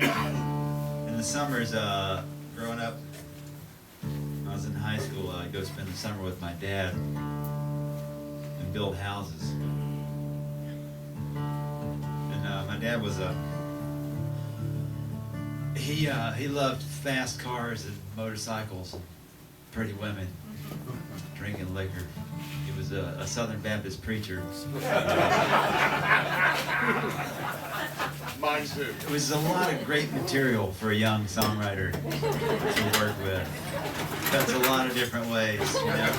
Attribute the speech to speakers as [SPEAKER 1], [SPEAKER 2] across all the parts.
[SPEAKER 1] In the summers, growing up, when I was in high school, I'd go spend the summer with my dad and build houses. And my dad was he loved fast cars and motorcycles and pretty women, drinking liquor. He was a Southern Baptist preacher.
[SPEAKER 2] Mine too.
[SPEAKER 1] It was a lot of great material for a young songwriter to work with. Cuts a lot of different ways, you know.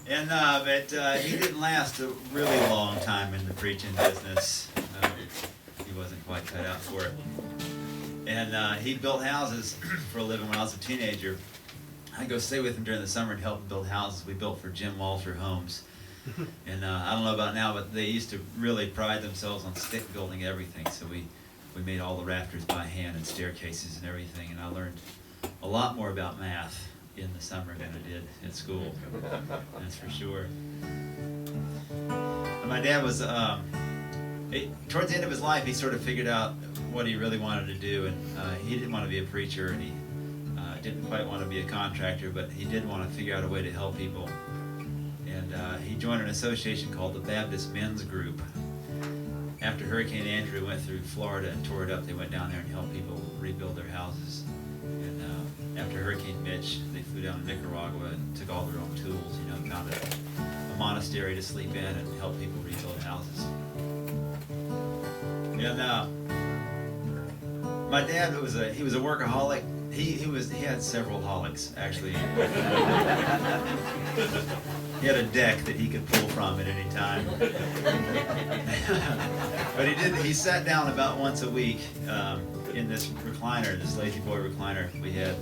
[SPEAKER 1] And but he didn't last a really long time in the preaching business. He wasn't quite cut out for it. And he built houses for a living when I was a teenager. I'd go stay with him during the summer and help him build houses. We built for Jim Walter Homes. And I don't know about now, but they used to really pride themselves on stick building everything. So we made all the rafters by hand and staircases and everything. And I learned a lot more about math in the summer than I did at school. That's for sure. And my dad was, towards the end of his life, he sort of figured out what he really wanted to do. And he didn't want to be a preacher, and he didn't quite want to be a contractor, but he did want to figure out a way to help people. And he joined an association called the Baptist Men's Group. After Hurricane Andrew went through Florida and tore it up, they went down there and helped people rebuild their houses. And after Hurricane Mitch, they flew down to Nicaragua and took all their own tools, you know, found a monastery to sleep in and helped people rebuild houses. And my dad was he was a workaholic. He had several holics, actually. He had a deck that he could pull from at any time. But he sat down about once a week in this recliner, this lazy boy recliner we had,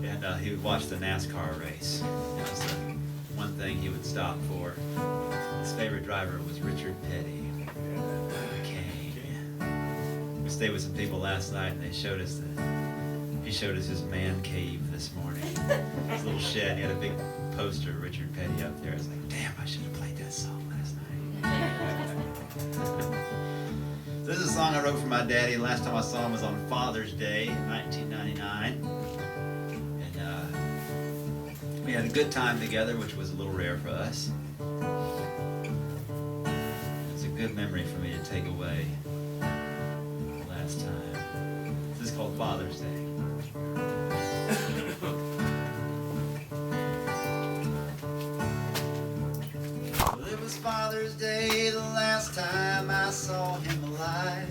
[SPEAKER 1] and he would watch the NASCAR race. That was the one thing he would stop for. His favorite driver was Richard Petty. We stayed with some people last night, and he showed us his man cave this morning. His little shed. He had a big poster of Richard Petty up there. I was like, damn, I should have played that song last night. This is a song I wrote for my daddy. Last time I saw him was on Father's Day in 1999. And we had a good time together, which was a little rare for us. It's a good memory for me to take away last time. This is called Father's Day. Well, it was Father's Day the last time I saw him alive.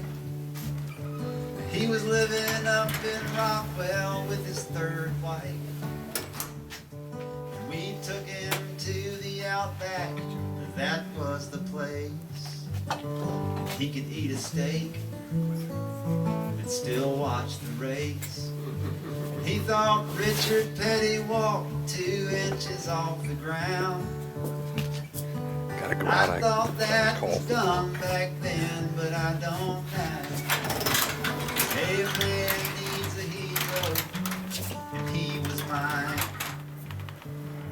[SPEAKER 1] He was living up in Rockwell with his third wife. And we took him to the Outback, that was the place. He could eat a steak and still watch the race. He thought Richard Petty walked 2 inches off the ground.
[SPEAKER 3] Gotta go out.
[SPEAKER 1] I thought that was dumb back then, but I don't now. Every man needs a hero, and he was mine.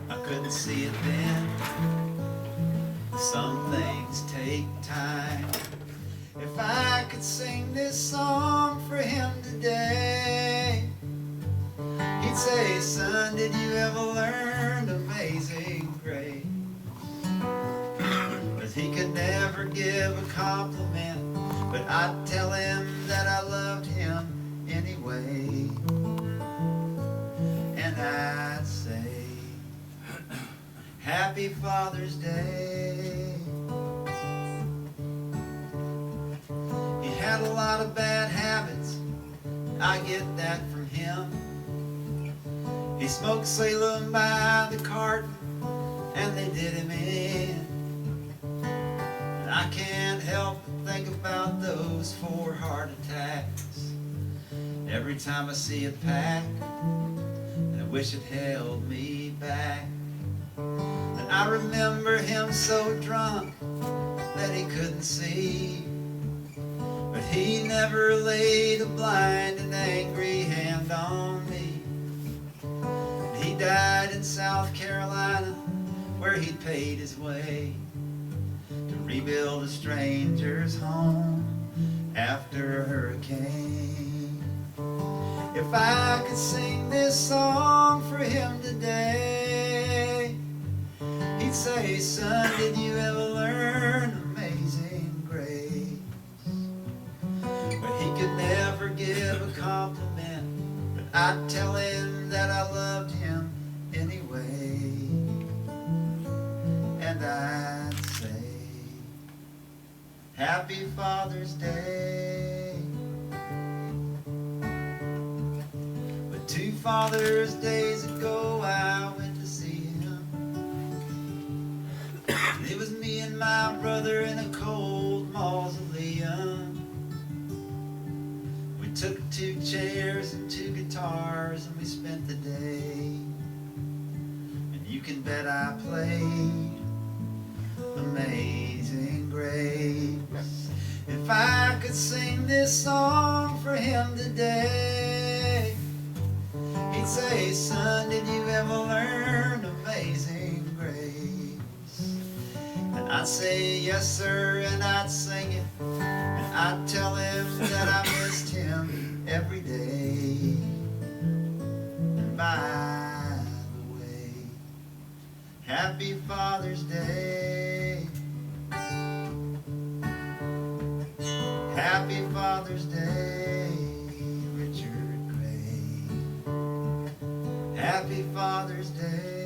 [SPEAKER 1] I couldn't see it then. Some things take time. If I could sing this song for him today, he'd say, son, did you ever learn Amazing Grace? But he could never give a compliment, but I'd tell him that I loved him anyway. And I'd say, Happy Father's Day. He had a lot of bad habits, I get that from him. He smoked Salem by the carton, and they did him in. And I can't help but think about those 4 heart attacks every time I see it pack, and I wish it held me back. And I remember him so drunk that he couldn't see, but he never laid a blind and angry hand on me. And he died in South Carolina, where he paid his way to rebuild a stranger's home after a hurricane. If I could sing this song for him today, he'd say, son, did you ever learn Amazing Grace? But he could never give a compliment, but I'd tell him that I loved him anyway. And I'd say, Happy Father's Day. But 2 Father's Days ago I went to see him. It was me and my brother in a cold mausoleum. We took 2 chairs and 2 guitars and we spent the day. And you can bet I played Amazing Grace. If I could sing this song for him today, he'd say, son, did you ever learn Amazing Grace? And I'd say, yes sir, and I'd sing it, and I'd tell him that I missed him every day. And by the way, Happy Father's Day. Happy Father's Day, Richard Gray. Happy Father's Day.